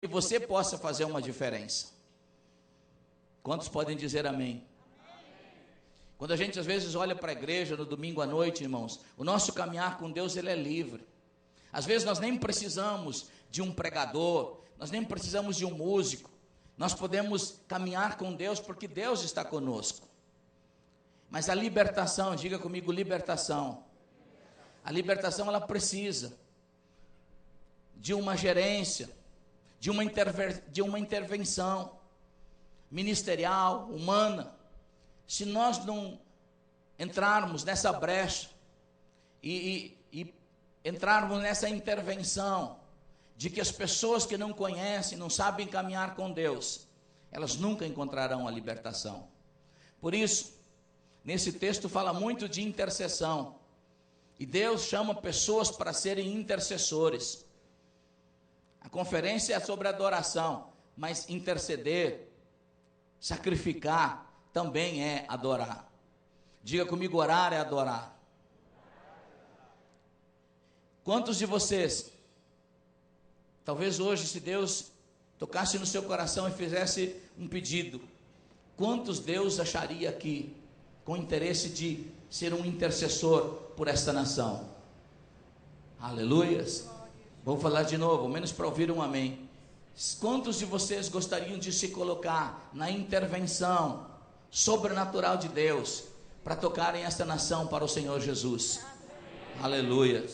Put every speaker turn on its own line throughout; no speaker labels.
que você possa fazer uma diferença. Quantos podem dizer amém? Quando a gente às vezes olha para a igreja no domingo à noite, irmãos, o nosso caminhar com Deus, ele é livre. Às vezes nós nem precisamos de um pregador, nós nem precisamos de um músico. Nós podemos caminhar com Deus porque Deus está conosco. Mas a libertação, diga comigo, libertação. A libertação, ela precisa de uma gerência, de uma intervenção ministerial, humana. Se nós não entrarmos nessa brecha e entrarmos nessa intervenção de que as pessoas que não conhecem, não sabem caminhar com Deus, elas nunca encontrarão a libertação. Por isso, nesse texto fala muito de intercessão. E Deus chama pessoas para serem intercessores. A conferência é sobre adoração, mas interceder, sacrificar, também é adorar. Diga comigo, orar é adorar. Quantos de vocês, talvez hoje, se Deus tocasse no seu coração e fizesse um pedido, quantos Deus acharia aqui com interesse de ser um intercessor por esta nação? Aleluias. Vou falar de novo, menos para ouvir um amém. Quantos de vocês gostariam de se colocar na intervenção sobrenatural de Deus para tocarem esta nação para o Senhor Jesus? Aleluia.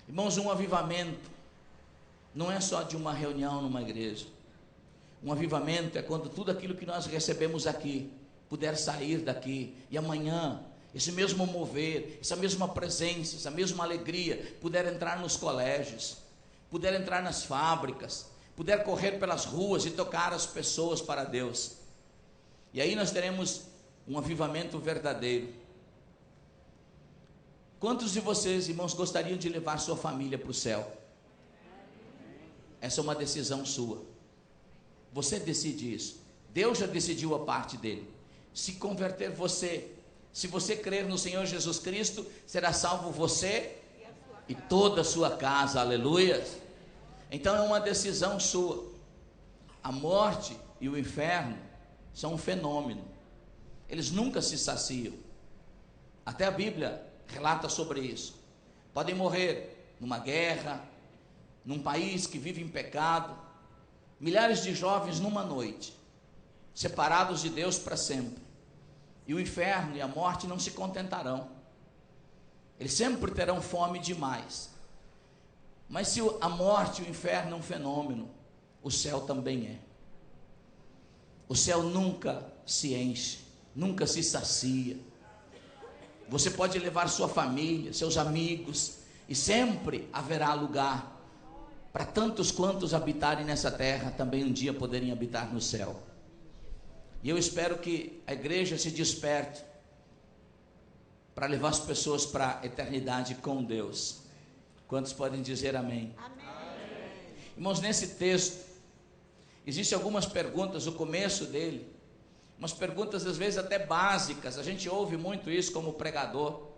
Irmãos, um avivamento não é só de uma reunião numa igreja. Um avivamento é quando tudo aquilo que nós recebemos aqui puder sair daqui, e amanhã esse mesmo mover, essa mesma presença, essa mesma alegria puder entrar nos colégios, puder entrar nas fábricas, puder correr pelas ruas e tocar as pessoas para Deus. E aí nós teremos um avivamento verdadeiro. Quantos de vocês, irmãos, gostariam de levar sua família para o céu? Essa é uma decisão sua. Você decide isso. Deus já decidiu a parte dele. Se converter você, se você crer no Senhor Jesus Cristo, será salvo você e toda a sua casa. Aleluia. Então é uma decisão sua. A morte e o inferno são um fenômeno. Eles nunca se saciam. Até a Bíblia relata sobre isso. Podem morrer numa guerra, num país que vive em pecado. Milhares de jovens numa noite, separados de Deus para sempre. E o inferno e a morte não se contentarão. Eles sempre terão fome demais. Mas se a morte e o inferno é um fenômeno, o céu também é. O céu nunca se enche, nunca se sacia. Você pode levar sua família, seus amigos, e sempre haverá lugar para tantos quantos habitarem nessa terra, também um dia poderem habitar no céu. E eu espero que a igreja se desperte para levar as pessoas para a eternidade com Deus. Quantos podem dizer amém? Amém. Irmãos, nesse texto existem algumas perguntas, o começo dele, umas perguntas às vezes até básicas. A gente ouve muito isso como pregador.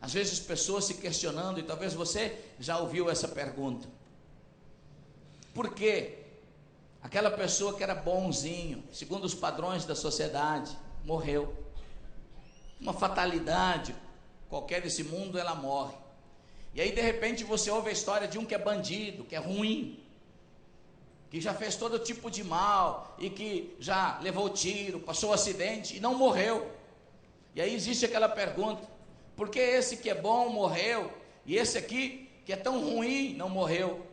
Às vezes pessoas se questionando, e talvez você já ouviu essa pergunta. Por quê? Aquela pessoa que era bonzinho, segundo os padrões da sociedade, morreu. Uma fatalidade qualquer desse mundo, ela morre. E aí de repente você ouve a história de um que é bandido, que é ruim, que já fez todo tipo de mal, e que já levou tiro, passou acidente e não morreu. E aí existe aquela pergunta: por que esse que é bom morreu, e esse aqui que é tão ruim não morreu?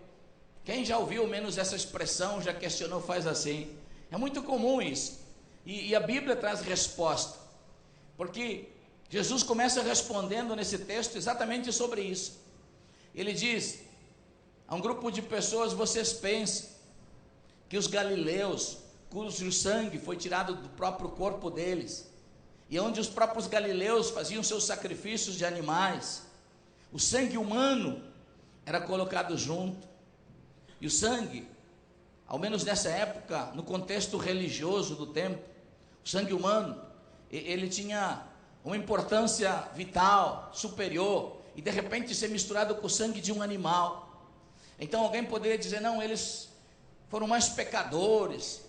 Quem já ouviu menos essa expressão, já questionou, faz assim. É muito comum isso. E a Bíblia traz resposta. Porque Jesus começa respondendo nesse texto exatamente sobre isso. Ele diz a um grupo de pessoas: vocês pensam que os galileus, cujo sangue foi tirado do próprio corpo deles, e onde os próprios galileus faziam seus sacrifícios de animais, o sangue humano era colocado junto. E o sangue, ao menos nessa época, no contexto religioso do tempo, o sangue humano, ele tinha uma importância vital, superior, e de repente ser misturado com o sangue de um animal. Então alguém poderia dizer, não, eles foram mais pecadores,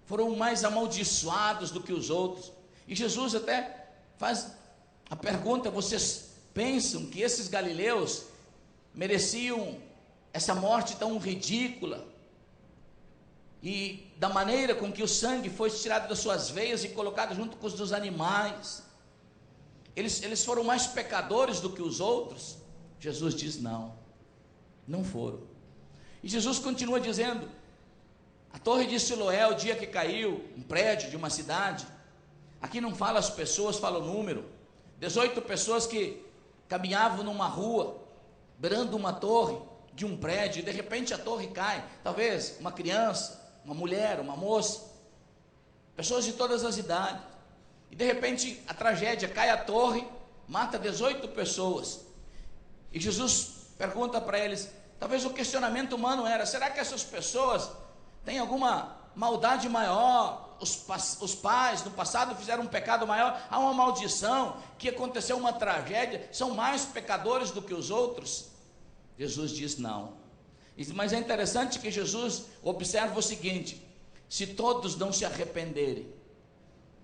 foram mais amaldiçoados do que os outros. E Jesus até faz a pergunta, vocês pensam que esses galileus mereciam essa morte tão ridícula? E da maneira com que o sangue foi tirado das suas veias e colocado junto com os dos animais, eles foram mais pecadores do que os outros? Jesus diz, não foram. E Jesus continua dizendo, a torre de Siloé, o dia que caiu, um prédio de uma cidade, aqui não fala as pessoas, fala o número, 18 pessoas que caminhavam numa rua, beirando uma torre de um prédio, e de repente a torre cai, talvez uma criança, uma mulher, uma moça, pessoas de todas as idades, e de repente a tragédia, cai a torre, mata 18 pessoas, e Jesus pergunta para eles, talvez o questionamento humano era, será que essas pessoas têm alguma maldade maior? Os pais no passado fizeram um pecado maior, há uma maldição, que aconteceu uma tragédia, são mais pecadores do que os outros? Jesus diz não. Mas é interessante que Jesus observa o seguinte, se todos não se arrependerem,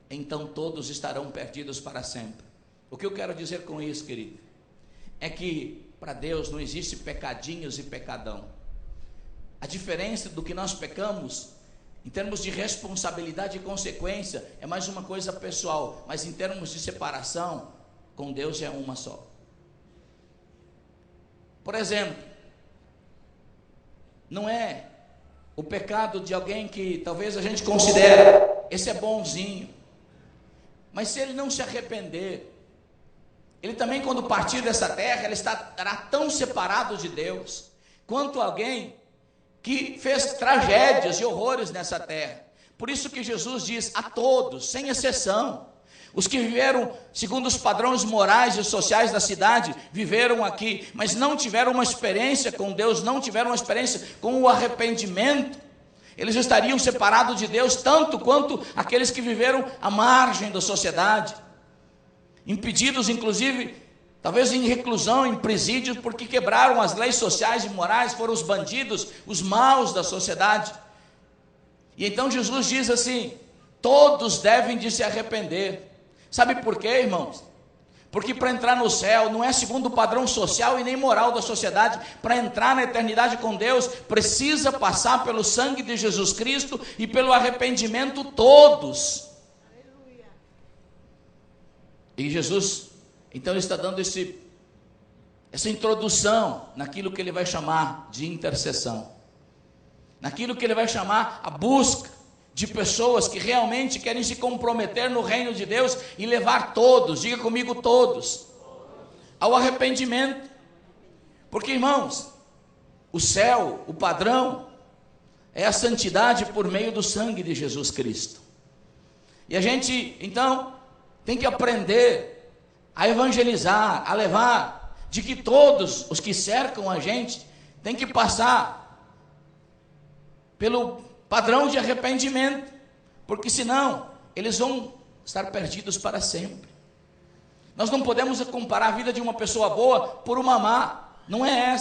então todos estarão perdidos para sempre. O que eu quero dizer com isso, querido, é que para Deus não existe pecadinhos e pecadão. A diferença do que nós pecamos, em termos de responsabilidade e consequência, é mais uma coisa pessoal, mas em termos de separação, com Deus é uma só. Por exemplo, não é o pecado de alguém que talvez a gente considere, esse é bonzinho, mas se ele não se arrepender, ele também quando partir dessa terra, ele estará tão separado de Deus, quanto alguém que fez tragédias e horrores nessa terra. Por isso que Jesus diz a todos, sem exceção, os que viveram segundo os padrões morais e sociais da cidade, viveram aqui, mas não tiveram uma experiência com Deus, não tiveram uma experiência com o arrependimento, eles estariam separados de Deus, tanto quanto aqueles que viveram à margem da sociedade, impedidos inclusive, talvez em reclusão, em presídios, porque quebraram as leis sociais e morais, foram os bandidos, os maus da sociedade. E então Jesus diz assim, todos devem de se arrepender. Sabe por quê, irmãos? Porque para entrar no céu, não é segundo o padrão social e nem moral da sociedade, para entrar na eternidade com Deus, precisa passar pelo sangue de Jesus Cristo e pelo arrependimento todos. E Jesus, então, ele está dando essa introdução naquilo que ele vai chamar de intercessão, naquilo que ele vai chamar a busca de pessoas que realmente querem se comprometer no reino de Deus e levar todos, diga comigo todos, ao arrependimento. Porque, irmãos, o céu, o padrão, é a santidade por meio do sangue de Jesus Cristo. E a gente, então, tem que aprender a evangelizar, a levar, de que todos os que cercam a gente têm que passar pelo padrão de arrependimento, porque senão eles vão estar perdidos para sempre. Nós não podemos comparar a vida de uma pessoa boa por uma má, não é essa.